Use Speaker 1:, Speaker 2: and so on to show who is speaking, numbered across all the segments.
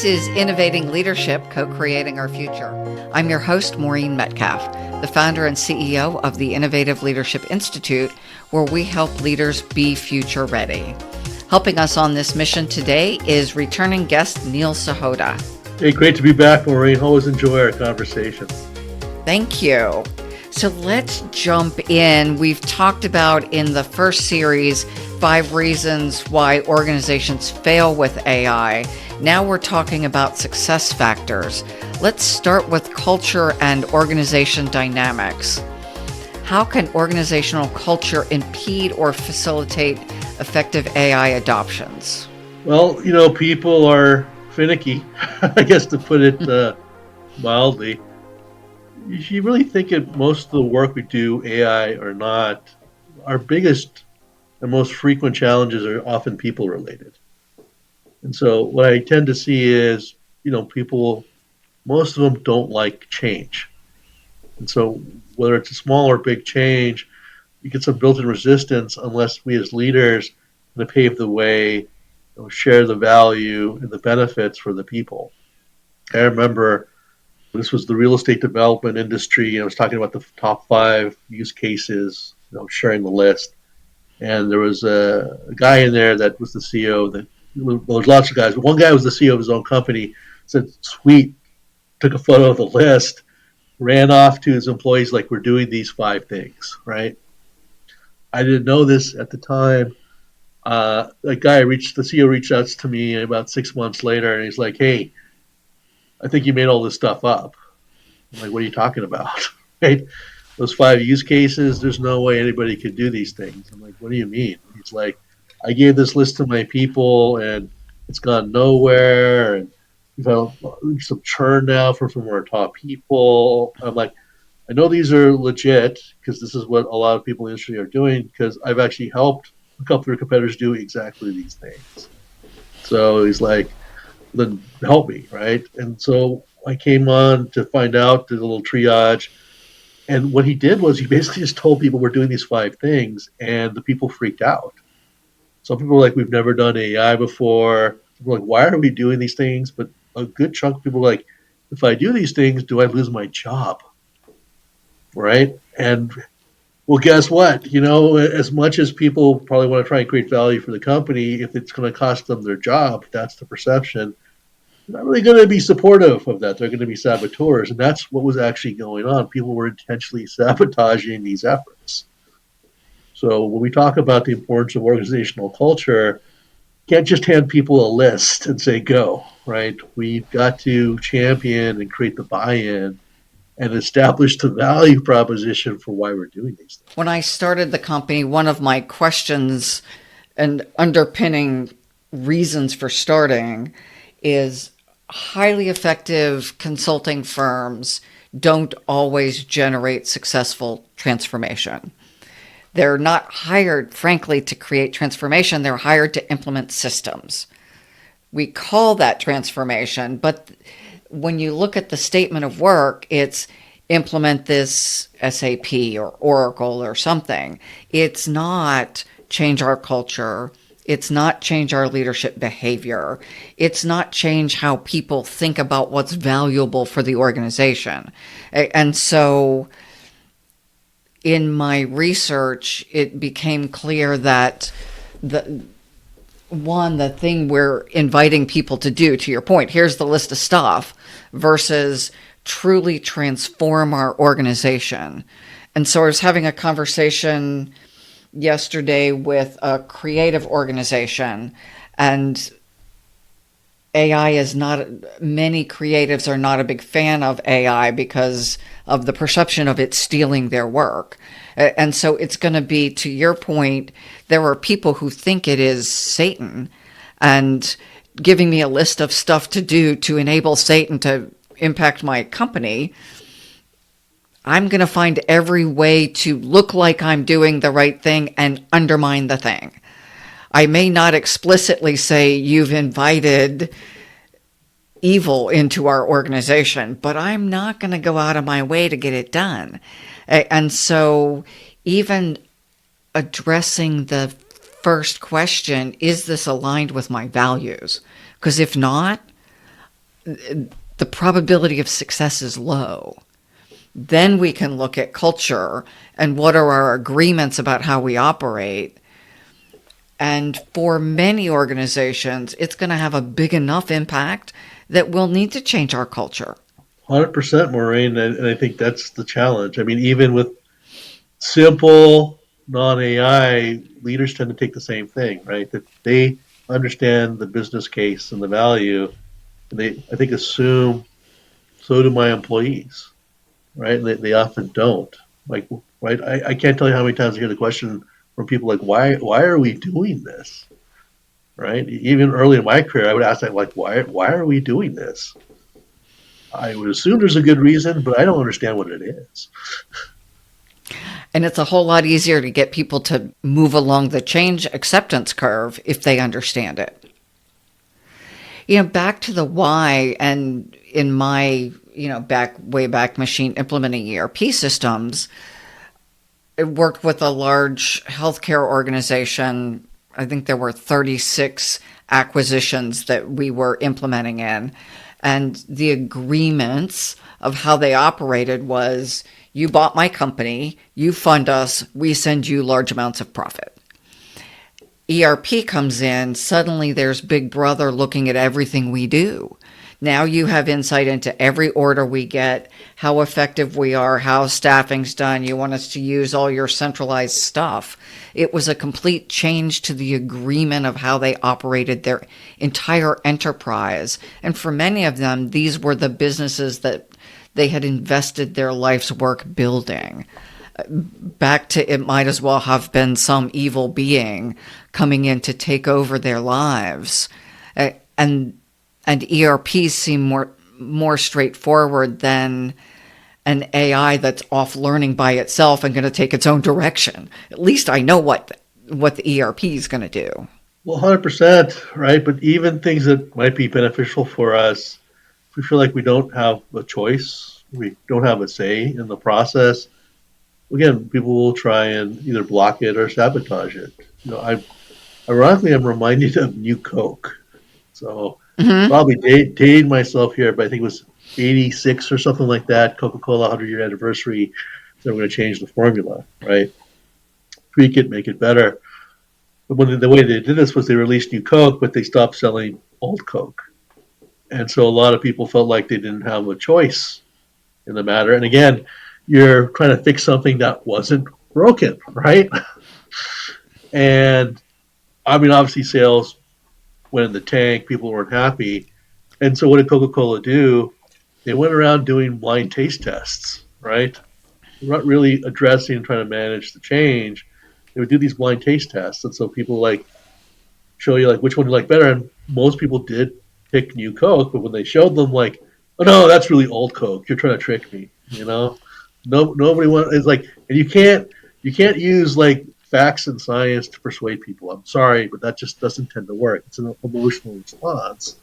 Speaker 1: This is Innovating Leadership, Co-Creating Our Future. I'm your host, Maureen Metcalf, the founder and CEO of the Innovative Leadership Institute, where we help leaders be future ready. Helping us on this mission today is returning guest Neil Sahota.
Speaker 2: Hey, great to be back, Maureen. Always enjoy our conversation.
Speaker 1: Thank you. So let's jump in. We've talked about in the first series 5 reasons why organizations fail with AI. Now we're talking about success factors. Let's start with culture and organization dynamics. How can organizational culture impede or facilitate effective AI adoptions?
Speaker 2: Well, people are finicky, I guess, to put it mildly. You really think that most of the work we do, AI or not, our biggest and most frequent challenges are often people related. And so what I tend to see is, people, most of them don't like change. And so whether it's a small or big change, you get some built-in resistance unless we as leaders kind of pave the way, share the value and the benefits for the people. I remember this was the real estate development industry. I was talking about the top 5 use cases, sharing the list. And there was a guy in there that was the CEO. There's lots of guys, but one guy was the CEO of his own company, said, sweet, took a photo of the list, ran off to his employees like, we're doing these 5 things, right? I didn't know this at the time. The CEO reached out to me about 6 months later, and he's like, hey, I think you made all this stuff up. I'm like, what are you talking about? Right? Those 5 use cases, there's no way anybody could do these things. I'm like, what do you mean? He's like, I gave this list to my people and it's gone nowhere. And we've had some churn now from some of our top people. I'm like, I know these are legit because this is what a lot of people in the industry are doing because I've actually helped a couple of your competitors do exactly these things. So he's like, then help me, right? And so I came on to find out, did a little triage. And what he did was he basically just told people we're doing these 5 things, and the people freaked out. Some people were like, we've never done AI before. People were like, why are we doing these things? But a good chunk of people were like, if I do these things, do I lose my job? Right? And well, guess what? As much as people probably want to try and create value for the company, if it's going to cost them their job, that's the perception. They're not really going to be supportive of that. They're going to be saboteurs. And that's what was actually going on. People were intentionally sabotaging these efforts. So when we talk about the importance of organizational culture, you can't just hand people a list and say, go, right? We've got to champion and create the buy-in and establish the value proposition for why we're doing these things.
Speaker 1: When I started the company, one of my questions and underpinning reasons for starting is highly effective consulting firms don't always generate successful transformation. They're not hired, frankly, to create transformation. They're hired to implement systems. We call that transformation, but when you look at the statement of work, it's implement this SAP or Oracle or something. It's not change our culture. It's not change our leadership behavior. It's not change how people think about what's valuable for the organization. And so in my research, it became clear that the thing we're inviting people to do, to your point, here's the list of stuff, versus truly transform our organization. And so I was having a conversation yesterday with a creative organization, and many creatives are not a big fan of AI because of the perception of it stealing their work. And so it's going to be, to your point, there are people who think it is Satan and giving me a list of stuff to do to enable Satan to impact my company. I'm going to find every way to look like I'm doing the right thing and undermine the thing. I may not explicitly say you've invited evil into our organization, but I'm not going to go out of my way to get it done. And so even addressing the first question, is this aligned with my values? Because if not, the probability of success is low. Then we can look at culture and what are our agreements about how we operate. And for many organizations, it's going to have a big enough impact that we'll need to change our culture.
Speaker 2: 100%, Maureen, and I think that's the challenge. I mean, even with simple non-AI, leaders tend to take the same thing, right? That they understand the business case and the value, and they, I think, assume so do my employees, right? And they often don't. Like, right? I can't tell you how many times I hear the question from people like, why are we doing this? Right? Even early in my career, I would ask that, like, why are we doing this? I would assume there's a good reason, but I don't understand what it is.
Speaker 1: And it's a whole lot easier to get people to move along the change acceptance curve if they understand it. Back to the why, and in my, way back machine implementing ERP systems, I worked with a large healthcare organization. I think there were 36 acquisitions that we were implementing in. And the agreements of how they operated was, you bought my company, you fund us, we send you large amounts of profit. ERP comes in, suddenly there's Big Brother looking at everything we do. Now you have insight into every order we get, how effective we are, how staffing's done. You want us to use all your centralized stuff. It was a complete change to the agreement of how they operated their entire enterprise. And for many of them, these were the businesses that they had invested their life's work building. Back to, it might as well have been some evil being coming in to take over their lives. And ERPs seem more straightforward than an AI that's off learning by itself and going to take its own direction. At least I know what the ERP is going to do.
Speaker 2: Well, 100%, right? But even things that might be beneficial for us, if we feel like we don't have a choice, we don't have a say in the process, again, people will try and either block it or sabotage it. Ironically, I'm reminded of New Coke. So probably dated myself here, but I think it was 86 or something like that. Coca-Cola 100-year anniversary. They were going to change the formula, right? Tweak it, make it better. But the way they did this was they released New Coke, but they stopped selling old Coke. And so a lot of people felt like they didn't have a choice in the matter. And again, you're trying to fix something that wasn't broken, right? And I mean, obviously, sales went in the tank. People weren't happy. And so what did Coca-Cola do? They went around doing blind taste tests, right? Not really addressing and trying to manage the change. They would do these blind taste tests. And so people like show you like which one you like better. And most people did pick New Coke, but when they showed them like, oh no, that's really old Coke. You're trying to trick me, No, nobody wants. It's like, and you can't use like facts and science to persuade people. I'm sorry, but that just doesn't tend to work. It's an emotional response.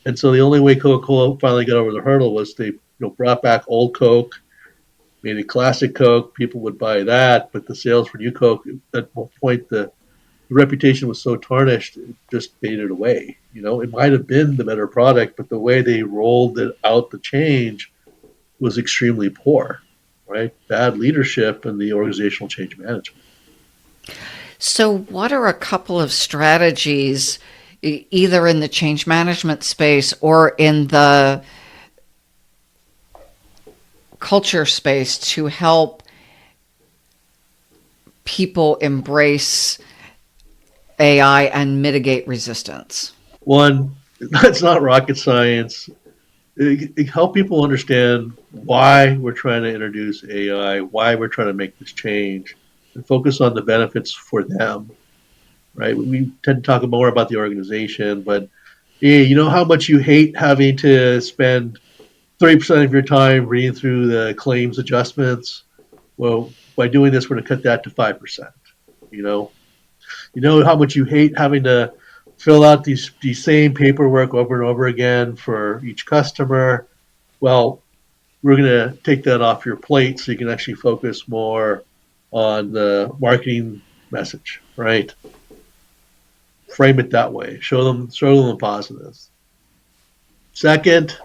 Speaker 2: And so the only way Coca-Cola finally got over the hurdle was they brought back old Coke, made it classic Coke. People would buy that, but the sales for New Coke at one point the reputation was so tarnished it just faded away. It might have been the better product, but the way they rolled it out, the change was extremely poor. Right? Bad leadership and the organizational change management.
Speaker 1: So, what are a couple of strategies, either in the change management space or in the culture space, to help people embrace AI and mitigate resistance?
Speaker 2: One, that's not rocket science. It help people understand why we're trying to introduce AI, why we're trying to make this change, and focus on the benefits for them. Right? We tend to talk more about the organization, but hey, you know how much you hate having to spend 30% of your time reading through the claims adjustments? Well, by doing this, we're going to cut that to 5%. You know how much you hate having to fill out these same paperwork over and over again for each customer. Well, we're going to take that off your plate so you can actually focus more on the marketing message, right? Frame it that way. Show them the positives. Second,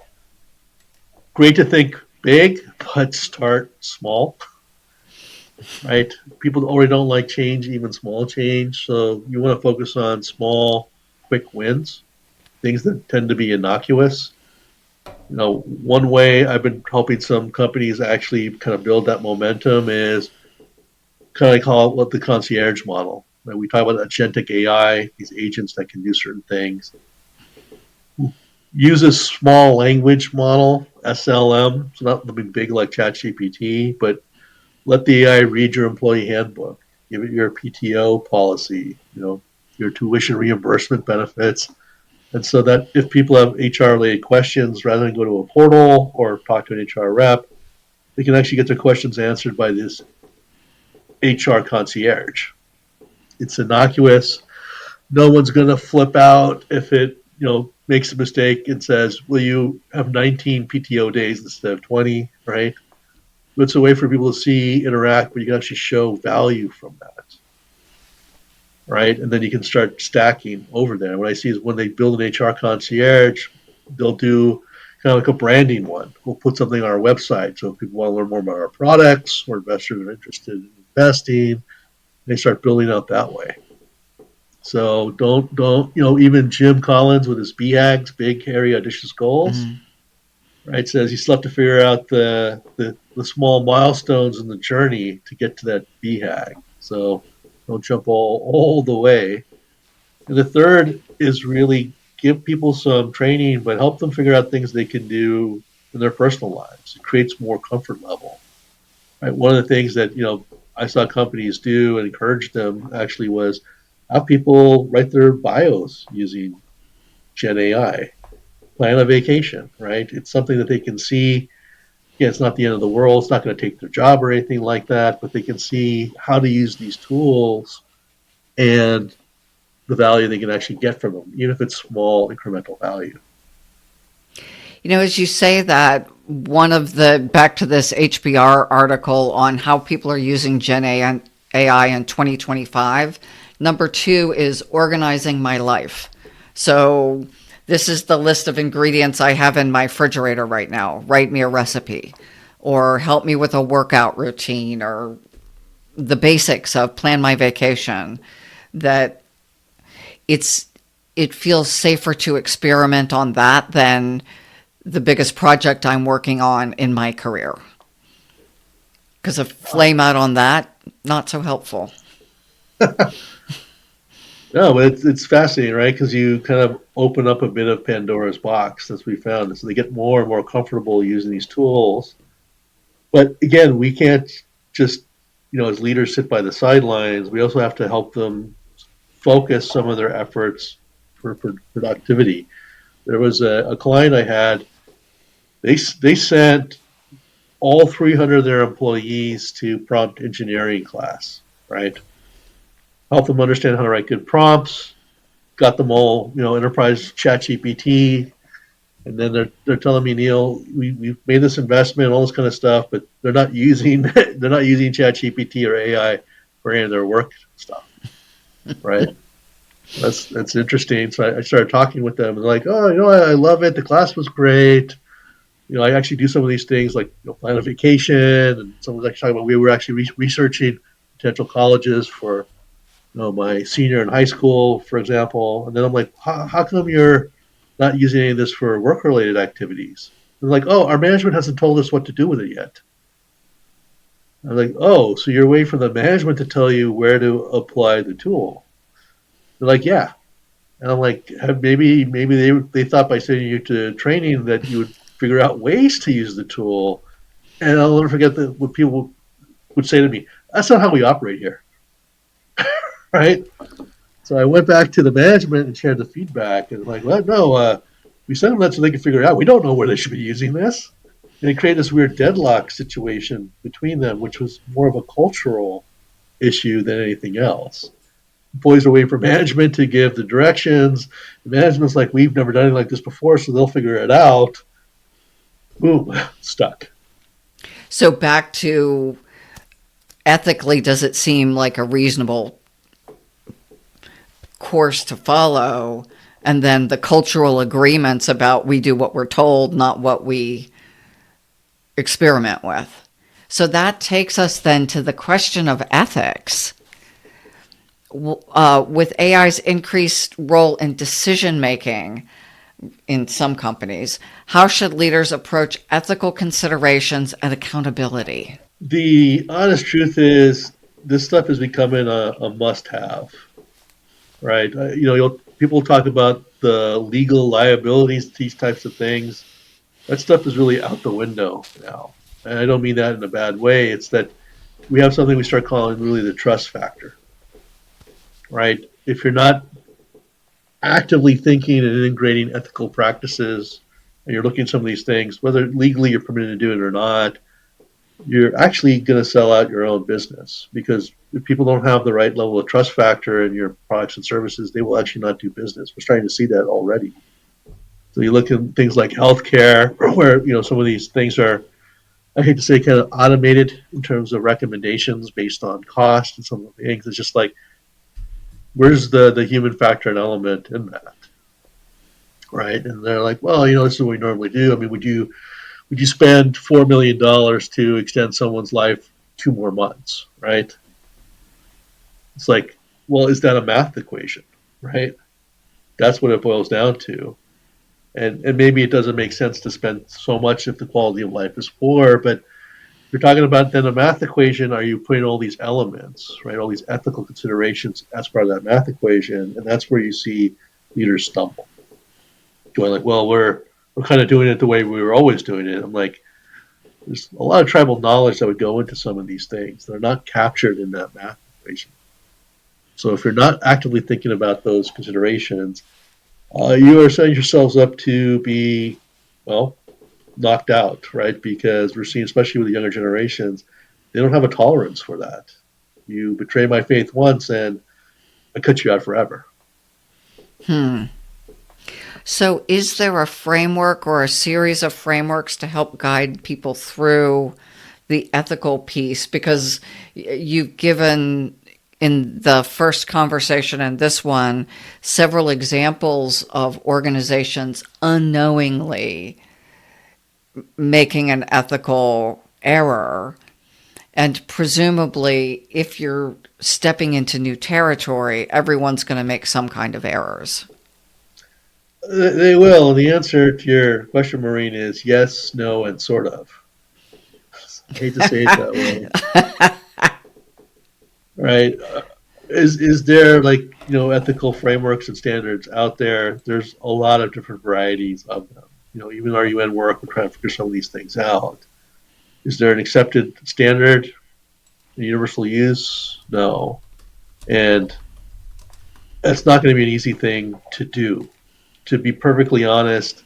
Speaker 2: great to think big, but start small, right? People already don't like change, even small change. So you want to focus on small, quick wins, things that tend to be innocuous. One way I've been helping some companies actually kind of build that momentum is kind of call it what the concierge model. Right? We talk about agentic AI, these agents that can do certain things. Use a small language model, SLM, so not something big like ChatGPT, but let the AI read your employee handbook, give it your PTO policy, your tuition reimbursement benefits. And so that if people have HR related questions, rather than go to a portal or talk to an HR rep, they can actually get their questions answered by this HR concierge. It's innocuous. No one's going to flip out if it, makes a mistake and says, will you have 19 PTO days instead of 20, right? It's a way for people to see, interact, but you can actually show value from that, right? And then you can start stacking over there. What I see is when they build an HR concierge, they'll do kind of like a branding one. We'll put something on our website. So if people want to learn more about our products or investors are interested in investing, they start building out that way. So don't even Jim Collins with his BHAGs, big hairy audacious goals, right? Says you still have to figure out the small milestones in the journey to get to that BHAG. So don't jump all the way. And the third is really give people some training, but help them figure out things they can do in their personal lives. It creates more comfort level. Right? One of the things that I saw companies do and encourage them actually was have people write their bios using Gen AI, plan a vacation, right? It's something that they can see. Yeah, it's not the end of the world. It's not going to take their job or anything like that, but they can see how to use these tools and the value they can actually get from them, even if it's small incremental value.
Speaker 1: As you say that, back to this HBR article on how people are using Gen AI in 2025, number 2 is organizing my life. So this is the list of ingredients I have in my refrigerator right now. Write me a recipe or help me with a workout routine or the basics of plan my vacation. That it feels safer to experiment on that than the biggest project I'm working on in my career. Because a flame out on that, not so helpful.
Speaker 2: No, but it's fascinating, right? Because you kind of open up a bit of Pandora's box, as we found. So they get more and more comfortable using these tools. But again, we can't just, as leaders sit by the sidelines. We also have to help them focus some of their efforts for productivity. There was a client I had. They sent all 300 of their employees to prompt engineering class, right? Help them understand how to write good prompts. Got them all, enterprise chat GPT. And then they're telling me, Neil, we've made this investment, all this kind of stuff, but they're not using chat GPT or AI for any of their work stuff, right? That's interesting. So I started talking with them and like, oh, I love it. The class was great. I actually do some of these things like plan a vacation, and someone was actually talking about we were actually researching potential colleges for my senior in high school, for example. And then I'm like, how come you're not using any of this for work related activities? They're like, oh, our management hasn't told us what to do with it yet. I'm like, oh, so you're waiting for the management to tell you where to apply the tool. They're like, yeah. And I'm like, maybe they thought by sending you to training that you would figure out ways to use the tool. And I'll never forget what people would say to me. That's not how we operate here, right? So I went back to the management and shared the feedback. And like, well, no, we sent them that so they could figure it out. We don't know where they should be using this. And it created this weird deadlock situation between them, which was more of a cultural issue than anything else. Employees are waiting for management to give the directions. The management's like, we've never done anything like this before, so they'll figure it out. Boom, stuck.
Speaker 1: So back to ethically, does it seem like a reasonable course to follow? and then the cultural agreements about we do what we're told, not what we experiment with. So that takes us then to the question of ethics. With AI's increased role in decision making in some companies, how should leaders approach ethical considerations and accountability?
Speaker 2: The honest truth is, this stuff is becoming a must-have, right? People talk about the legal liabilities, these types of things. That stuff is really out the window now. And I don't mean that in a bad way. It's that we have something we start calling really the trust factor, right? If you're not actively thinking and integrating ethical practices, and you're looking at some of these things, whether legally you're permitted to do it or not, you're actually going to sell out your own business, because if people don't have the right level of trust factor in your products and services, they will actually not do business. We're starting to see that already. So you look at things like healthcare, where some of these things are, I hate to say, kind of automated in terms of recommendations based on cost and some of the things. It's just like, where's the human factor and element in that, right? And they're like, well, this is what we normally do. I mean, would you spend $4 million to extend someone's life 2 more months, right? It's like, well, is that a math equation, right? That's what it boils down to. And maybe it doesn't make sense to spend so much if the quality of life is poor, but if you're talking about then a math equation, are you putting all these elements, right? All these ethical considerations as part of that math equation, and that's where you see leaders stumble, going like, well, we're kind of doing it the way we were always doing it. I'm like, there's a lot of tribal knowledge that would go into some of these things. They're not captured in that math equation. So if you're not actively thinking about those considerations, you are setting yourselves up to be, well, knocked out, right? Because we're seeing, especially with the younger generations, they don't have a tolerance for that. You betray my faith once, and I cut you out forever.
Speaker 1: So, is there a framework or a series of frameworks to help guide people through the ethical piece? Because you've given in the first conversation and this one several examples of organizations unknowingly making an ethical error. And presumably, if you're stepping into new territory, everyone's going to make some kind of errors.
Speaker 2: They will. The answer to your question, Maureen, is yes, no, and sort of. I hate to say it that way, right? Is there, like, ethical frameworks and standards out there? There's a lot of different varieties of them. Even our UN work, we're trying to figure some of these things out. Is there an accepted standard, universal use? No, and that's not going to be an easy thing to do. To be perfectly honest,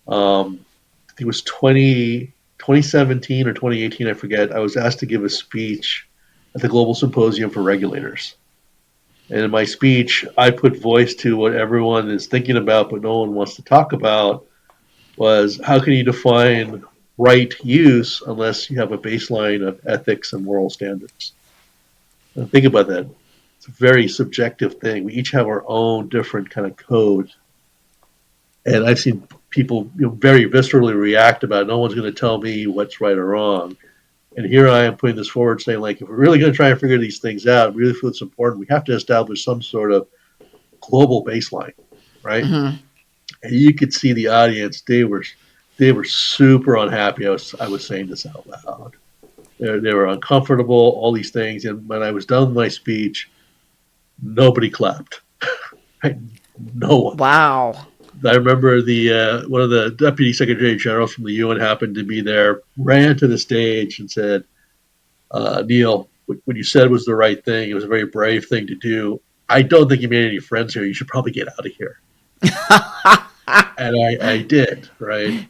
Speaker 2: I think it was 2017 or 2018, I forget. I was asked to give a speech at the Global Symposium for Regulators. And in my speech, I put voice to what everyone is thinking about, but no one wants to talk about, was how can you define right use unless you have a baseline of ethics and moral standards? And think about that. It's a very subjective thing. We each have our own different kind of code. And I've seen people very viscerally react about no one's going to tell me what's right or wrong. And here I am putting this forward saying, like, if we're really going to try and figure these things out, really feel it's important, we have to establish some sort of global baseline, right?
Speaker 1: Mm-hmm.
Speaker 2: And you could see the audience; they were super unhappy. I was saying this out loud. They were uncomfortable. All these things, and when I was done with my speech, nobody clapped. Right? No one.
Speaker 1: Wow.
Speaker 2: I remember the one of the deputy secretary generals from the UN happened to be there, ran to the stage and said, "Neil, what you said was the right thing. It was a very brave thing to do. I don't think you made any friends here. You should probably get out of here." And I did, right?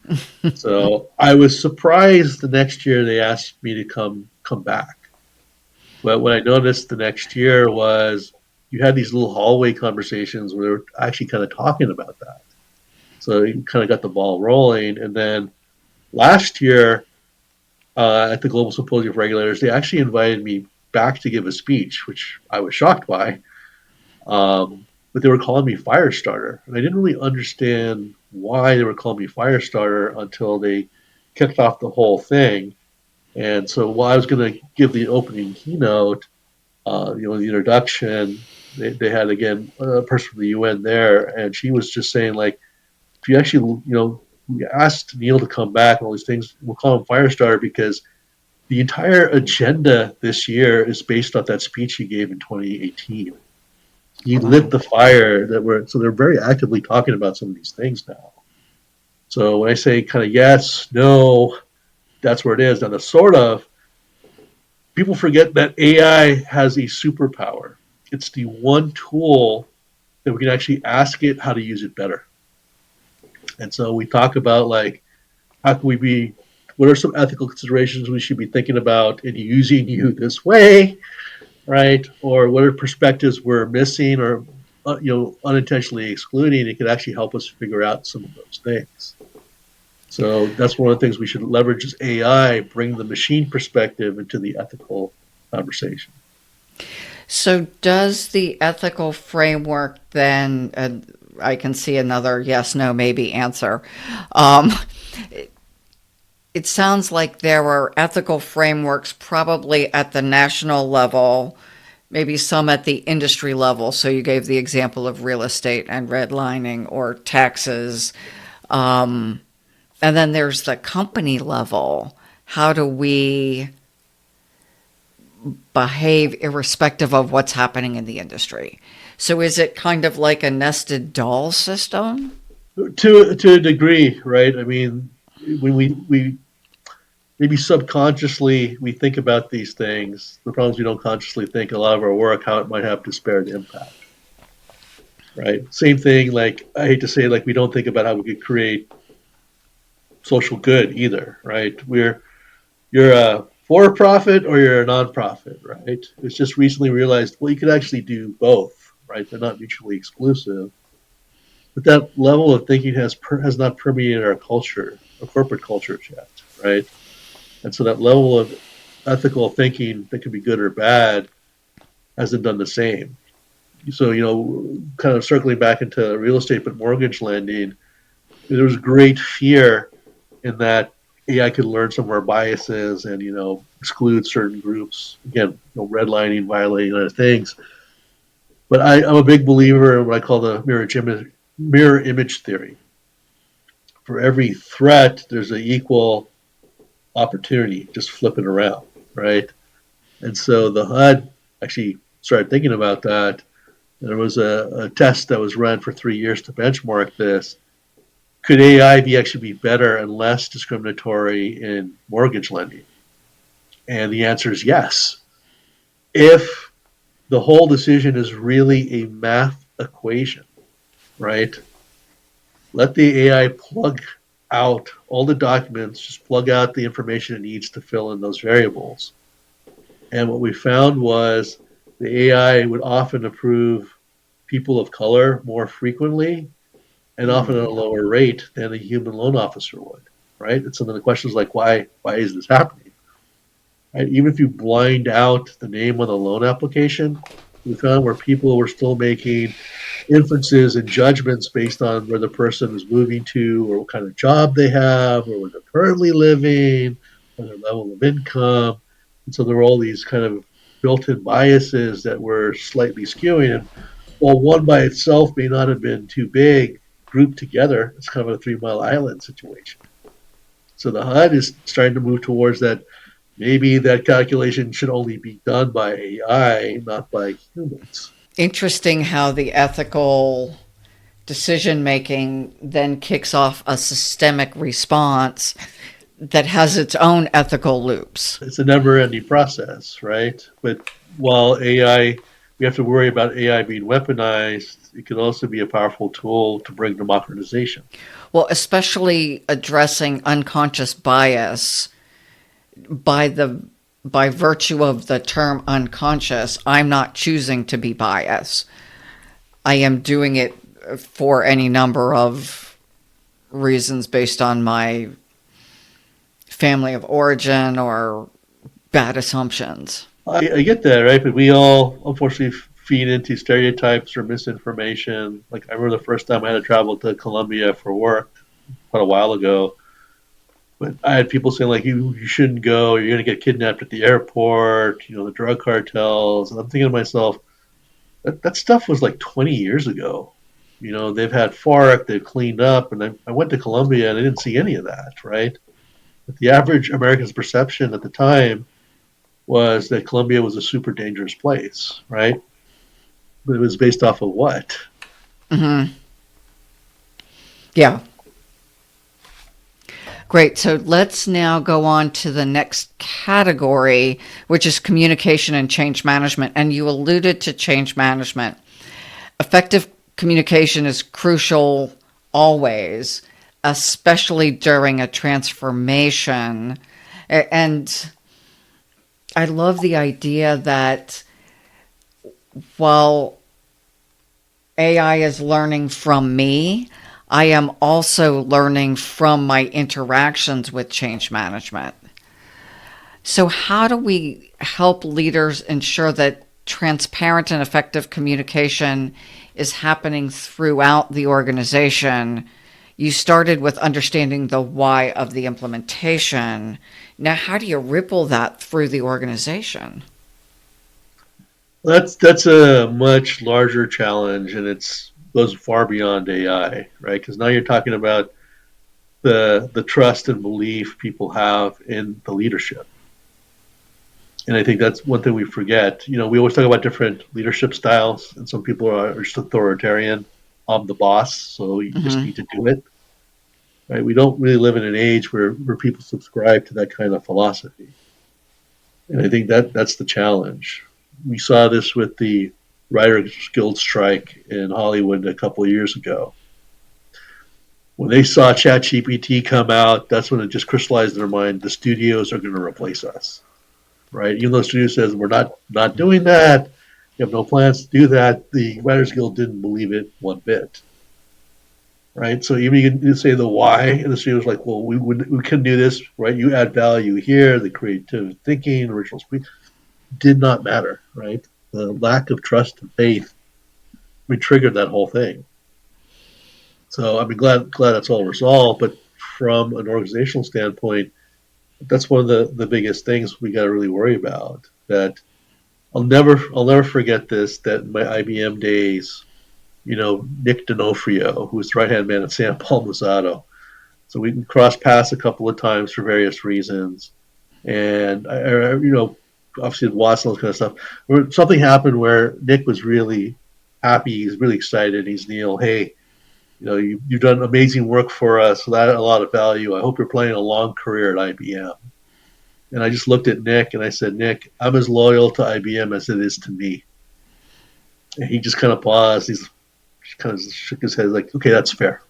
Speaker 2: So I was surprised the next year they asked me to come back. But what I noticed the next year was you had these little hallway conversations where they were actually kind of talking about that. So you kind of got the ball rolling. And then last year at the Global Symposium for Regulators, they actually invited me back to give a speech, which I was shocked by. But but they were calling me Firestarter. And I didn't really understand why they were calling me Firestarter until they kicked off the whole thing. And so while I was going to give the opening keynote, the introduction, they had again a person from the UN there, and she was just saying like, if you actually, we asked Neil to come back and all these things, we'll call him Firestarter because the entire agenda this year is based off that speech he gave in 2018. He lit the fire so they're very actively talking about some of these things now. So when I say kind of yes, no, that's where it is. Now the sort of, people forget that AI has a superpower. It's the one tool that we can actually ask it how to use it better. And so we talk about like, how can we be, what are some ethical considerations we should be thinking about in using you this way, right? Or what are perspectives we're missing or unintentionally excluding? It could actually help us figure out some of those things. So that's one of the things we should leverage is AI, bring the machine perspective into the ethical conversation.
Speaker 1: So does the ethical framework then, I can see another yes, no, maybe answer. It sounds like there are ethical frameworks probably at the national level, maybe some at the industry level. So you gave the example of real estate and redlining or taxes. And then there's the company level. How do we behave irrespective of what's happening in the industry? So is it kind of like a nested doll system?
Speaker 2: To a degree, right? I mean, when we maybe subconsciously we think about these things, the problems we don't consciously think, a lot of our work, how it might have disparate impact, right? Same thing, like I hate to say, like we don't think about how we could create social good either, right? You're a for-profit or you're a non-profit, right? It's just recently realized, well, you could actually do both, right? They're not mutually exclusive. But that level of thinking has not permeated our culture, our corporate cultures yet, right? And so that level of ethical thinking that could be good or bad hasn't done the same. So, kind of circling back into real estate, but mortgage lending, there was great fear in that AI could learn some of our biases and, exclude certain groups. Again, redlining, violating other things. But I'm a big believer in what I call the mirror image theory. For every threat, there's an equal opportunity, just flip it around, right? And so the HUD actually started thinking about that. There was a test that was run for 3 years to benchmark this. Could AI actually be better and less discriminatory in mortgage lending? And the answer is yes. If the whole decision is really a math equation, right? Let the AI plug out all the documents, just plug out the information it needs to fill in those variables. And what we found was the AI would often approve people of color more frequently and often at a lower rate than a human loan officer would, right? And so then the question is like, why is this happening? Right? Even if you blind out the name on the loan application, we found where people were still making inferences and judgments based on where the person is moving to or what kind of job they have or where they're currently living or their level of income. And so there were all these kind of built-in biases that were slightly skewing. And while one by itself may not have been too big, grouped together, it's kind of a 3 Mile Island situation. So the HUD is starting to move towards that. Maybe that calculation should only be done by AI, not by humans.
Speaker 1: Interesting how the ethical decision making then kicks off a systemic response that has its own ethical loops.
Speaker 2: It's a never-ending process, right? But while AI, we have to worry about AI being weaponized, it can also be a powerful tool to bring democratization.
Speaker 1: Well, especially addressing unconscious bias by virtue of the term unconscious. I'm not choosing to be biased. I am doing it for any number of reasons based on my family of origin or bad assumptions.
Speaker 2: I get that, right? But we all, unfortunately, feed into stereotypes or misinformation. Like I remember the first time I had to travel to Colombia for work quite a while ago. But I had people saying like you shouldn't go, you're gonna get kidnapped at the airport, the drug cartels. And I'm thinking to myself, that stuff was like 20 years ago. They've had FARC, they've cleaned up, and I went to Colombia and I didn't see any of that, right? But the average American's perception at the time was that Colombia was a super dangerous place, right? But it was based off of what?
Speaker 1: Hmm. Yeah. Great. So let's now go on to the next category, which is communication and change management. And you alluded to change management. Effective communication is crucial always, especially during a transformation. And I love the idea that while AI is learning from me, I am also learning from my interactions with change management. So, how do we help leaders ensure that transparent and effective communication is happening throughout the organization? You started with understanding the why of the implementation. Now, how do you ripple that through the organization?
Speaker 2: That's a much larger challenge, and it's goes far beyond AI, right? Because now you're talking about the trust and belief people have in the leadership. And I think that's one thing we forget. We always talk about different leadership styles, and some people are just authoritarian. I'm the boss, so you just
Speaker 1: Hmm.
Speaker 2: need to do it. Right? We don't really live in an age where people subscribe to that kind of philosophy. And I think that's the challenge. We saw this with the Writers Guild strike in Hollywood a couple of years ago. When they saw ChatGPT come out, that's when it just crystallized in their mind the studios are going to replace us, right? Even though the studio says we're not doing that, we have no plans to do that. The Writers Guild didn't believe it one bit, right? So even you can say the why, and the studio's like, well, we can do this, right? You add value here, the creative thinking, original speech did not matter, right? The lack of trust and faith, we triggered that whole thing. So I'm glad that's all resolved. But from an organizational standpoint, that's one of the biggest things we got to really worry about. That I'll never forget this. That in my IBM days, Nick D'Onofrio, who was the right hand man at San Palmisado. So we crossed paths a couple of times for various reasons, and obviously with Watson, those kind of stuff. Something happened where Nick was really happy. He's really excited. He's Neil. Hey, you've done amazing work for us. So that a lot of value. I hope you're playing a long career at IBM. And I just looked at Nick and I said, Nick, I'm as loyal to IBM as it is to me. And he just kind of paused. He kind of shook his head like, okay, that's fair.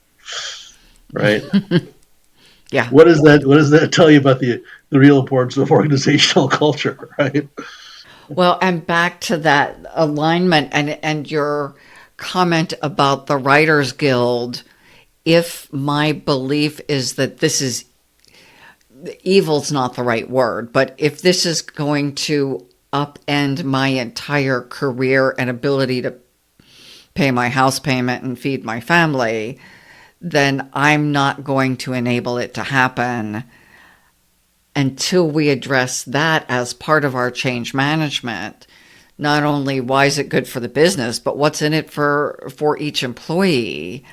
Speaker 2: Right.
Speaker 1: Yeah.
Speaker 2: What does that tell you about the real importance of organizational culture, right?
Speaker 1: Well, and back to that alignment and your comment about the Writers Guild, if my belief is that this is evil's not the right word, but if this is going to upend my entire career and ability to pay my house payment and feed my family, then I'm not going to enable it to happen until we address that as part of our change management. Not only why is it good for the business, but what's in it for each employee,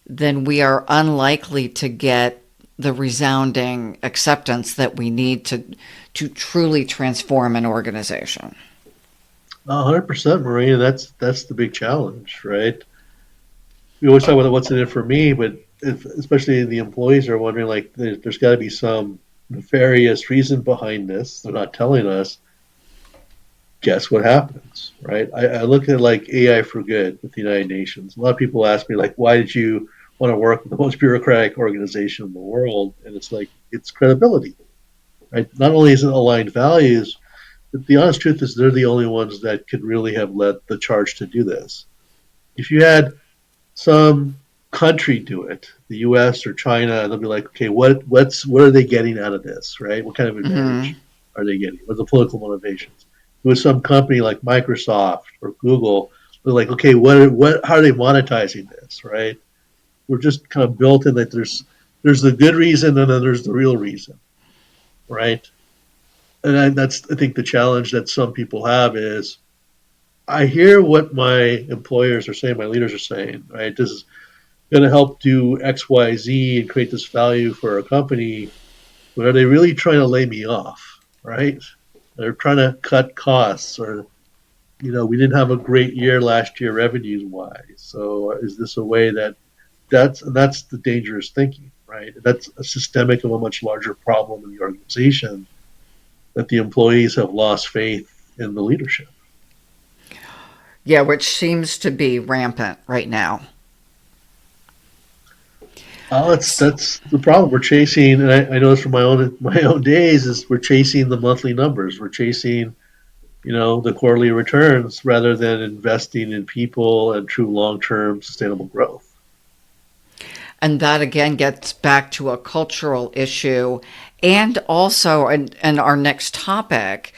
Speaker 1: then we are unlikely to get the resounding acceptance that we need to truly transform an organization.
Speaker 2: 100%, Maria. That's the big challenge, right? We always talk about what's in it for me, but especially the employees are wondering like there's got to be some nefarious reason behind this. They're not telling us. Guess what happens, right? I look at like AI for Good with the United Nations. A lot of people ask me like, why did you want to work with the most bureaucratic organization in the world? And it's like it's credibility, right? Not only is it aligned values, but the honest truth is they're the only ones that could really have led the charge to do this. If you had some country do it, the U.S. or China, they'll be like, okay, what are they getting out of this, right? What kind of
Speaker 1: Hmm.
Speaker 2: advantage are they getting? What are the political motivations? with some company like Microsoft or Google, they're like, okay, how are they monetizing this, right? We're just kind of built in that there's the good reason and then there's the real reason, right? And that's I think the challenge that some people have is I hear what my employers are saying, my leaders are saying, right? This is going to help do X, Y, Z and create this value for a company, but are they really trying to lay me off, right? They're trying to cut costs, or we didn't have a great year last year revenues wise. So is this a way that's the dangerous thinking, right? That's a systemic of a much larger problem in the organization that the employees have lost faith in the leadership.
Speaker 1: Yeah, which seems to be rampant right now.
Speaker 2: Oh, that's the problem. We're chasing, and I know this from my own days. Is we're chasing the monthly numbers. We're chasing, the quarterly returns rather than investing in people and true long-term sustainable growth.
Speaker 1: And that again gets back to a cultural issue. And also, and our next topic,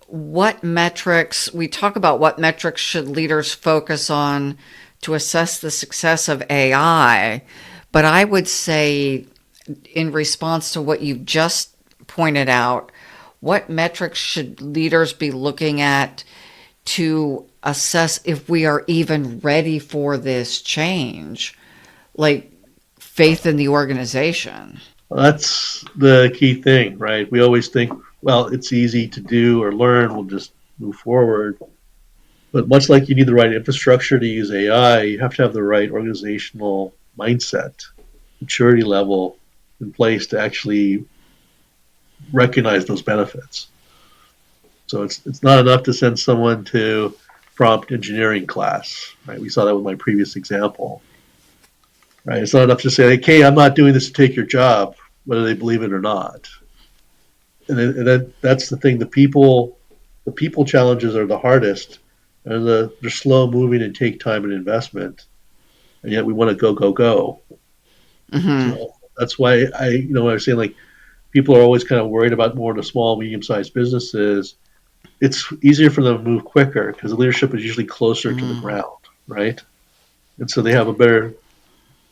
Speaker 1: what metrics, we talk about what metrics should leaders focus on to assess the success of AI. But I would say, in response to what you've just pointed out, what metrics should leaders be looking at to assess if we are even ready for this change? Like faith in the organization.
Speaker 2: Well, that's the key thing, right? We always think, well, it's easy to do or learn. We'll just move forward. But much like you need the right infrastructure to use AI, you have to have the right organizational mindset, maturity level in place to actually recognize those benefits. So it's not enough to send someone to prompt engineering class, right? We saw that with my previous example, right? It's not enough to say, like, hey, I'm not doing this to take your job, whether they believe it or not. And that's the thing. The people challenges are the hardest, and they're slow moving and take time and investment, and yet we want to go, go, go.
Speaker 1: Mm-hmm.
Speaker 2: So that's why when I was saying, like, people are always kind of worried about more of the small, medium-sized businesses. It's easier for them to move quicker because the leadership is usually closer to the
Speaker 1: Mm-hmm.
Speaker 2: ground, right? And so they have a better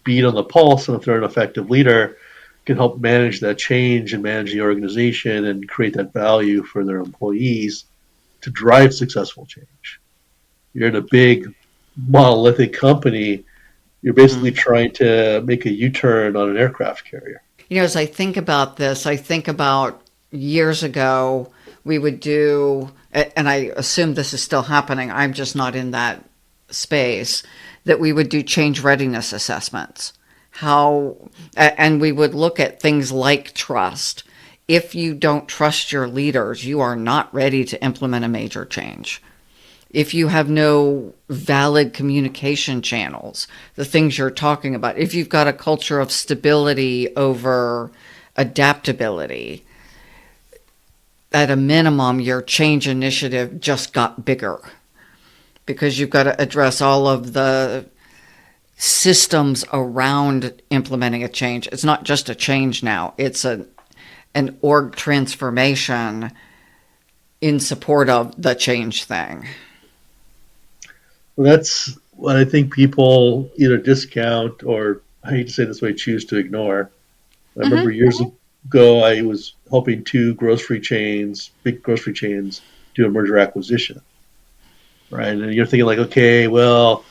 Speaker 2: beat on the pulse, and if they're an effective leader, can help manage that change and manage the organization and create that value for their employees to drive successful change. You're in a big monolithic company, you're basically
Speaker 1: Mm-hmm.
Speaker 2: trying to make a U-turn on an aircraft carrier.
Speaker 1: As I think about this, I think about years ago, we would do, and I assume this is still happening, I'm just not in that space, that we would do change readiness assessments. And we would look at things like trust. If you don't trust your leaders, you are not ready to implement a major change. If you have no valid communication channels, the things you're talking about, if you've got a culture of stability over adaptability, at a minimum, your change initiative just got bigger because you've got to address all of the systems around implementing a change. It's not just a change now, it's an org transformation in support of the change thing.
Speaker 2: Well, that's what I think people either discount or, I hate to say it this way, choose to ignore. I remember
Speaker 1: Mm-hmm.
Speaker 2: years ago, I was helping two big grocery chains, do a merger acquisition, right? And you're thinking like, okay, well,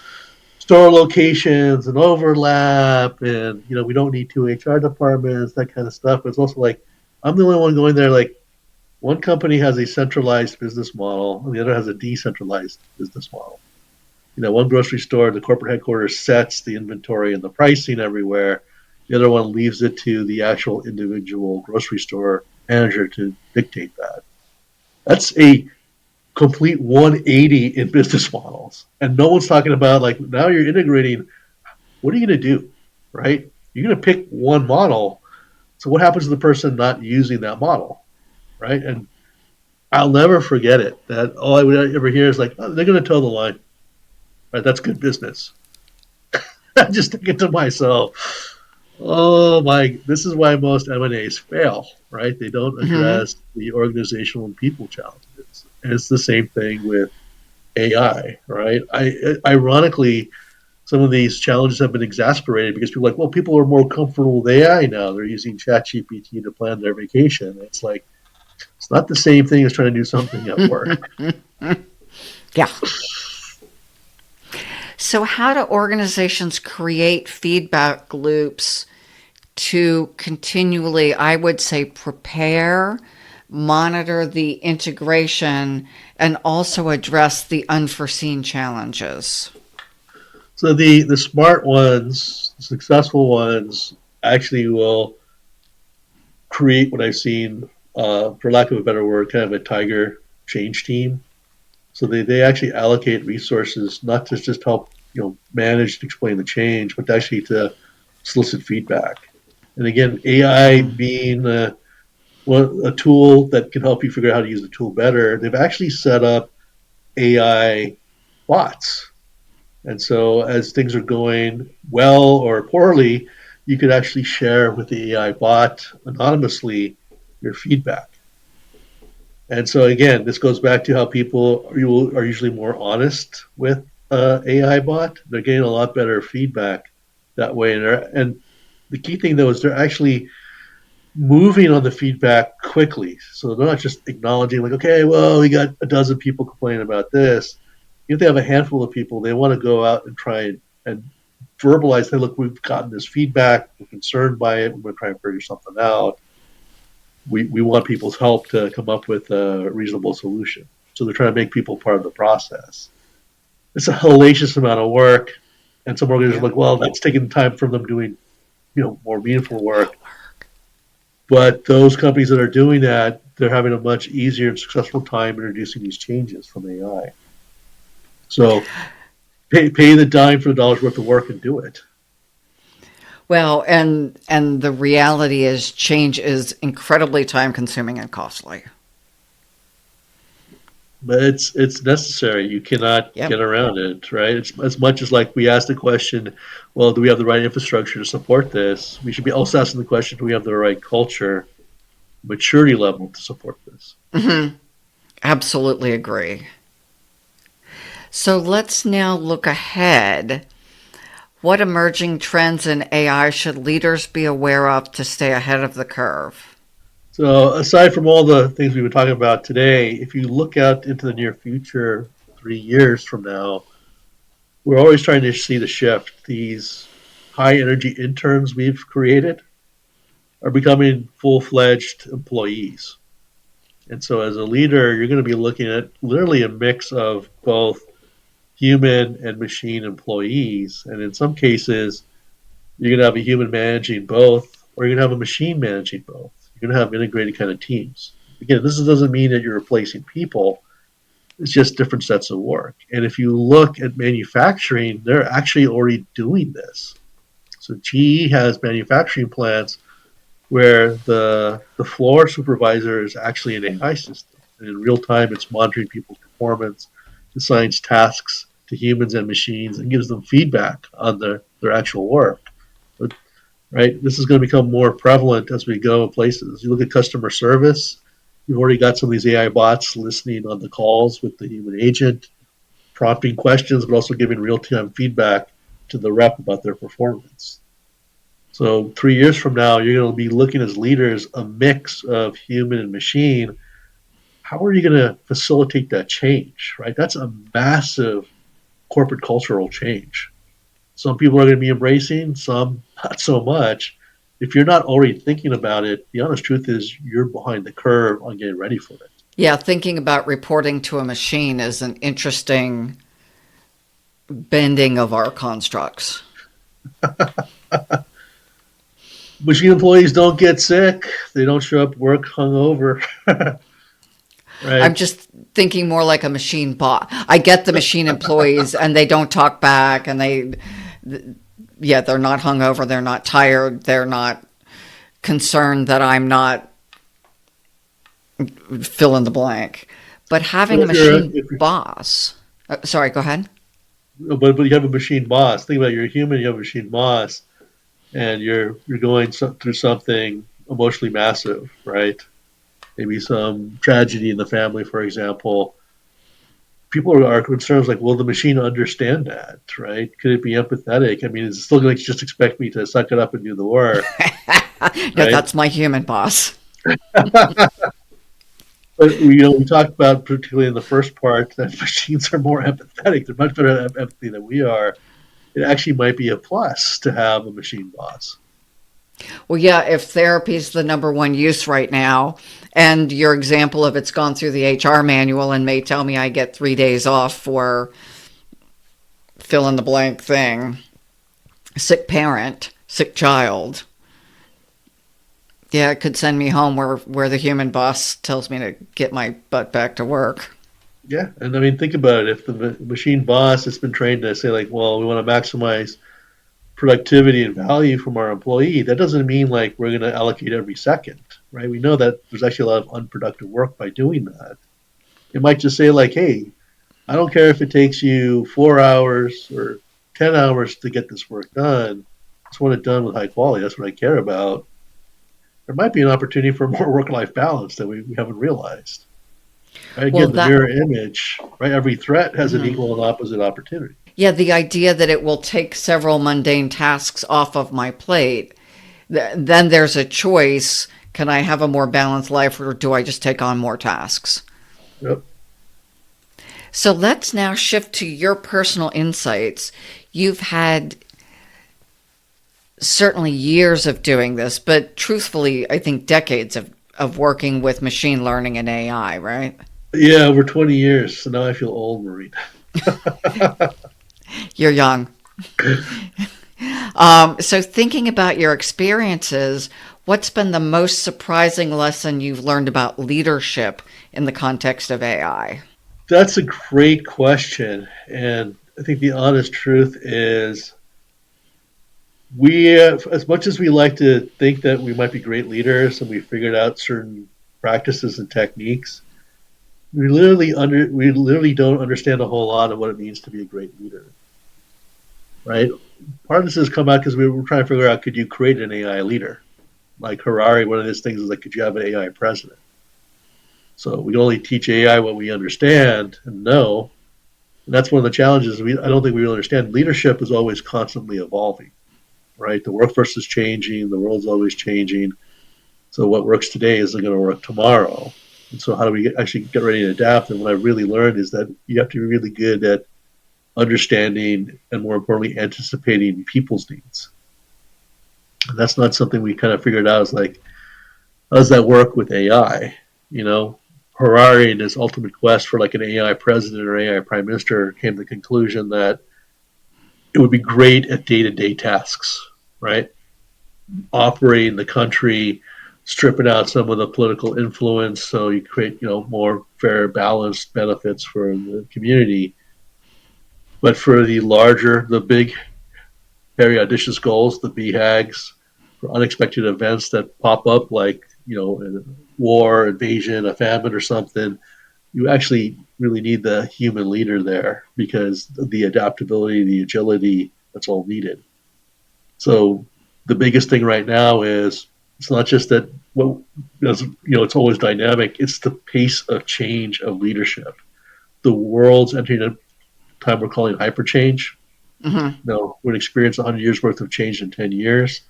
Speaker 2: store locations and overlap, and we don't need two HR departments, that kind of stuff. But it's also like, I'm the only one going there. Like, one company has a centralized business model, and the other has a decentralized business model. One grocery store, the corporate headquarters sets the inventory and the pricing everywhere. The other one leaves it to the actual individual grocery store manager to dictate that. That's a complete 180 in business models. And no one's talking about, like, now you're integrating, what are you going to do, right? You're going to pick one model. So what happens to the person not using that model, right? And I'll never forget it. That all I would ever hear is like, oh, they're going to toe the line. Right, that's good business. I'm just thinking to myself, oh my, this is why most M&As fail, right? They don't
Speaker 1: Mm-hmm.
Speaker 2: address the organizational and people challenges. And it's the same thing with AI, right? Ironically, some of these challenges have been exasperated because people are like, well, people are more comfortable with AI now. They're using ChatGPT to plan their vacation. It's like, it's not the same thing as trying to do something at work.
Speaker 1: Yeah. So, how do organizations create feedback loops to continually, I would say, prepare, monitor the integration, and also address the unforeseen challenges?
Speaker 2: So the smart ones, the successful ones, actually will create what I've seen, for lack of a better word, kind of a tiger change team. So they actually allocate resources not to just help manage and explain the change, but actually to solicit feedback. And again, AI
Speaker 1: Mm.
Speaker 2: being a tool that can help you figure out how to use the tool better, they've actually set up AI bots. And so as things are going well or poorly, you could actually share with the AI bot anonymously your feedback. And so again, this goes back to how people are usually more honest with AI bot. They're getting a lot better feedback that way, and the key thing though is they're actually moving on the feedback quickly. So they're not just acknowledging like, okay, well, we got a dozen people complaining about this. If they have a handful of people, they want to go out and try and verbalize, hey, look, we've gotten this feedback, we're concerned by it, we're going to try and figure something out. We want people's help to come up with a reasonable solution. So they're trying to make people part of the process. It's a hellacious amount of work, and some organizations
Speaker 1: Yeah.
Speaker 2: are like, well, that's taking time from them doing more meaningful work. But those companies that are doing that, they're having a much easier and successful time introducing these changes from AI. So pay the dime for the dollar's worth of work and do it.
Speaker 1: Well, and the reality is change is incredibly time consuming and costly.
Speaker 2: But it's necessary. You cannot
Speaker 1: Yep.
Speaker 2: get around it, right? It's as much as like we asked the question, well, do we have the right infrastructure to support this? We should be also asking the question, do we have the right culture, maturity level to support this?
Speaker 1: Absolutely agree. So let's now look ahead. What emerging trends in AI should leaders be aware of to stay ahead of the curve?
Speaker 2: So aside from all the things we've been talking about today, if you look out into the near future, 3 years from now, we're always trying to see the shift. These high energy interns we've created are becoming full fledged employees. And so, as a leader, you're going to be looking at literally a mix of both human and machine employees. And in some cases, you're going to have a human managing both, or you're going to have a machine managing both. You're going to have integrated kind of teams. Again, this doesn't mean that you're replacing people, it's just different sets of work. And if you look at manufacturing, they're actually already doing this. So GE has manufacturing plants where the floor supervisor is actually an AI system. And in real time, it's monitoring people's performance, assigns tasks to humans and machines, and gives them feedback on their actual work. But, right, this is going to become more prevalent as we go places. You look at customer service, you've already got some of these AI bots listening on the calls with the human agent, prompting questions, but also giving real time feedback to the rep about their performance. So 3 years from now, you're going to be looking as leaders a mix of human and machine. How are you going to facilitate that change? Right, that's a massive corporate cultural change. Some people are going to be embracing, some not so much. If you're not already thinking about it, the honest truth is you're behind the curve on getting ready for it.
Speaker 1: Yeah, thinking about reporting to a machine is an interesting bending of our constructs.
Speaker 2: Machine employees don't get sick. They don't show up work hungover.
Speaker 1: I'm
Speaker 2: Right.
Speaker 1: just thinking more like a machine bot. I get the machine employees and they don't talk back and yeah, they're not hungover, they're not tired, they're not concerned that I'm not fill in the blank. But
Speaker 2: But
Speaker 1: having a machine boss, sorry, go ahead.
Speaker 2: but you have a machine boss. Think about it, you're a human. You have a machine boss, and you're going through something emotionally massive, right? maybe some tragedy in the family, for example, people are concerned like, will the machine understand that, right? Could it be empathetic? I mean, is it still going to just expect me to suck it up and do the work,
Speaker 1: No,
Speaker 2: right?
Speaker 1: that's my human boss.
Speaker 2: But we talked about particularly in the first part that machines are more empathetic. They're much better at empathy than we are. It actually might be a plus to have a machine boss.
Speaker 1: Well, yeah, if therapy is the number one use right now, and your example of it's gone through the HR manual and may tell me I get 3 days off for fill in the blank thing, sick parent, sick child. Yeah, it could send me home where the human boss tells me to get my butt back to work.
Speaker 2: Yeah, and I mean, think about it. If the machine boss has been trained to say like, well, we want to maximize productivity and value from our employee, that doesn't mean like we're going to allocate every second, right? We know that there's actually a lot of unproductive work by doing that. It might just say like, hey, I don't care if it takes you 4 hours or 10 hours to get this work done. I just want it done with high quality. That's what I care about. There might be an opportunity for more work-life balance that we haven't realized. Right?
Speaker 1: Well,
Speaker 2: Again, the
Speaker 1: that
Speaker 2: mirror image, right? Every threat has an
Speaker 1: mhm.
Speaker 2: equal and opposite opportunity.
Speaker 1: Yeah, the idea that it will take several mundane tasks off of my plate. Then there's a choice. Can I have a more balanced life or do I just take on more tasks?
Speaker 2: Yep.
Speaker 1: So let's now shift to your personal insights. You've had certainly years of doing this, but truthfully, I think decades of working with machine learning and AI, right?
Speaker 2: Yeah, over 20 years. So now I feel old, Maureen.
Speaker 1: You're young. So thinking about your experiences, what's been the most surprising lesson you've learned about leadership in the context of AI?
Speaker 2: That's a great question. And I think the honest truth is as much as we like to think that we might be great leaders and we figured out certain practices and techniques, we literally don't understand a whole lot of what it means to be a great leader, right? Part of this has come out because we were trying to figure out, could you create an AI leader? Like Harari, one of his things is like, could you have an AI president? So we only teach AI what we understand and know. And that's one of the challenges. I don't think we really understand. Leadership is always constantly evolving, right? The workforce is changing. The world's always changing. So what works today isn't going to work tomorrow. And so how do we actually get ready to adapt? And what I really learned is that you have to be really good at understanding and, more importantly, anticipating people's needs. And that's not something we kind of figured out. Is like, how does that work with AI? You know, Harari in his ultimate quest for like an AI president or AI prime minister came to the conclusion that it would be great at day-to-day tasks, right? Operating the country, stripping out some of the political influence so you create, more fair, balanced benefits for the community. But for the big, very audacious goals, the BHAGs, for unexpected events that pop up like, a war, invasion, a famine or something, you actually really need the human leader there because the adaptability, the agility, that's all needed. So the biggest thing right now is it's not just that it's always dynamic. It's the pace of change of leadership. The world's entering a time we're calling hyper change.
Speaker 1: Mm-hmm.
Speaker 2: We'd experience 100 years worth of change in 10 years.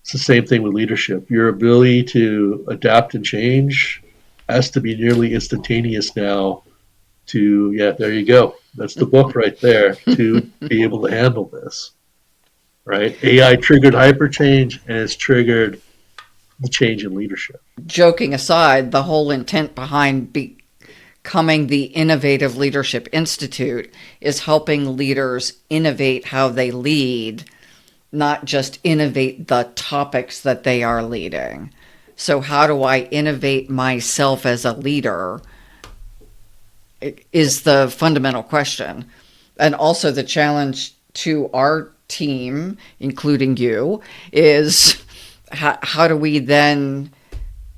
Speaker 2: It's the same thing with leadership. Your ability to adapt and change has to be nearly instantaneous now there you go. That's the book right there to be able to handle this, right? AI triggered hyper change and it's triggered the change in leadership.
Speaker 1: Joking aside, the whole intent behind becoming the Innovative Leadership Institute is helping leaders innovate how they lead, not just innovate the topics that they are leading. So how do I innovate myself as a leader is the fundamental question. And also the challenge to our team, including you, is how do we then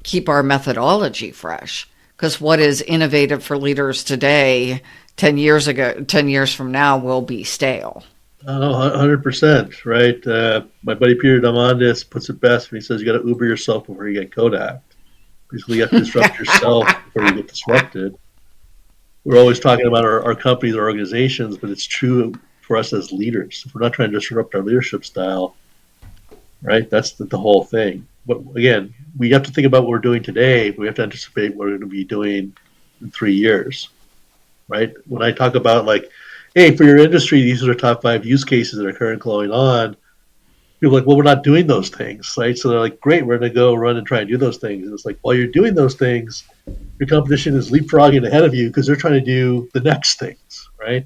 Speaker 1: keep our methodology fresh? Because what is innovative for leaders today, 10 years from now, will be stale.
Speaker 2: Oh, 100%, right? My buddy Peter Diamandis puts it best when he says you got to Uber yourself before you get Kodak. Basically, you have to disrupt yourself before you get disrupted. We're always talking about our companies, our organizations, but it's true for us as leaders. If we're not trying to disrupt our leadership style, right? That's the whole thing. But again, we have to think about what we're doing today. But we have to anticipate what we're going to be doing in 3 years, right? When I talk about like, hey, for your industry, these are the top 5 use cases that are currently going on. People are like, well, we're not doing those things, right? So they're like, great, we're going to go run and try and do those things. And it's like, while you're doing those things, your competition is leapfrogging ahead of you because they're trying to do the next things, right?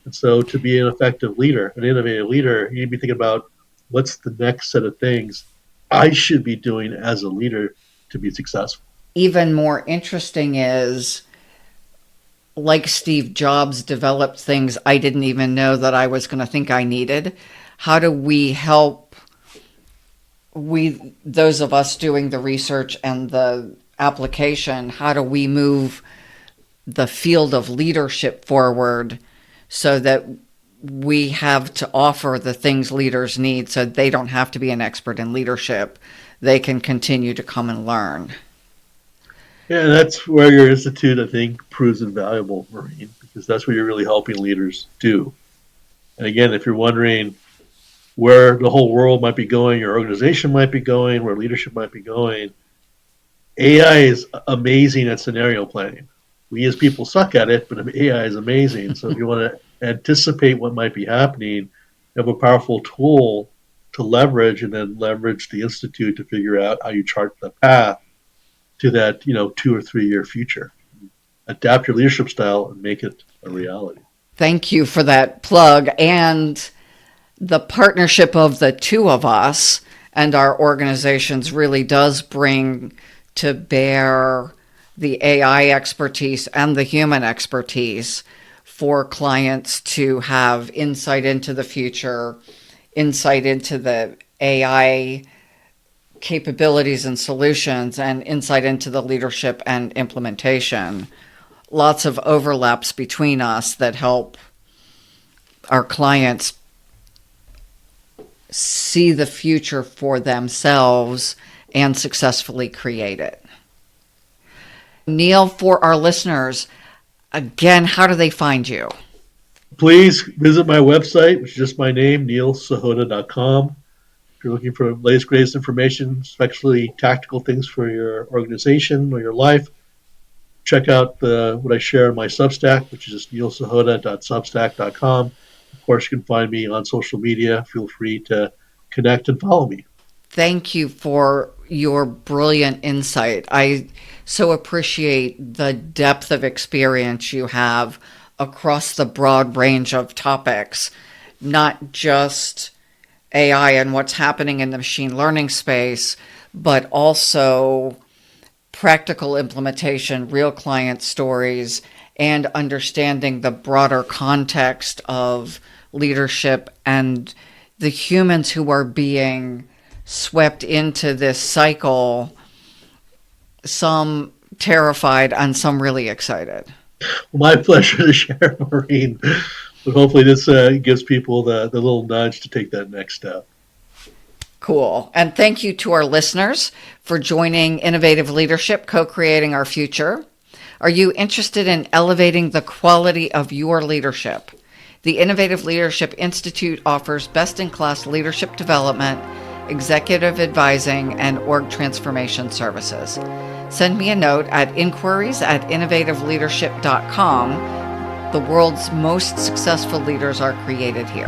Speaker 2: And so to be an effective leader, an innovative leader, you need to be thinking about what's the next set of things I should be doing as a leader to be successful.
Speaker 1: Even more interesting is, like Steve Jobs developed things I didn't even know that I was going to think I needed. How do we help those of us doing the research and the application, how do we move the field of leadership forward so that we have to offer the things leaders need so they don't have to be an expert in leadership. They can continue to come and learn.
Speaker 2: Yeah, that's where your institute, I think, proves invaluable, Maureen, because that's what you're really helping leaders do. And again, if you're wondering where the whole world might be going, your organization might be going, where leadership might be going, AI is amazing at scenario planning. We as people suck at it, but AI is amazing. So if you want to anticipate what might be happening, you have a powerful tool to leverage, and then leverage the institute to figure out how you chart the path to that 2 or 3 year future. Adapt your leadership style and make it a reality.
Speaker 1: Thank you for that plug. And the partnership of the two of us and our organizations really does bring to bear the AI expertise and the human expertise for clients to have insight into the future, insight into the AI capabilities and solutions, and insight into the leadership and implementation. Lots of overlaps between us that help our clients see the future for themselves and successfully create it. Neil, for our listeners, again, how do they find you?
Speaker 2: Please visit my website, which is just my name, neilsahota.com. If you're looking for the latest, greatest information, especially tactical things for your organization or your life, check out what I share in my Substack, which is just neilsahota.substack.com. Of course, you can find me on social media. Feel free to connect and follow me.
Speaker 1: Thank you for your brilliant insight. I so appreciate the depth of experience you have across the broad range of topics, not just AI and what's happening in the machine learning space, but also practical implementation, real client stories, and understanding the broader context of leadership and the humans who are being swept into this cycle, some terrified and some really excited.
Speaker 2: My pleasure to share, Maureen. But hopefully this gives people the little nudge to take that next step.
Speaker 1: Cool. And thank you to our listeners for joining Innovative Leadership, Co-Creating Our Future. Are you interested in elevating the quality of your leadership? The Innovative Leadership Institute offers best-in-class leadership development, executive advising, and org transformation services. Send me a note at inquiries@innovativeleadership.com. The world's most successful leaders are created here.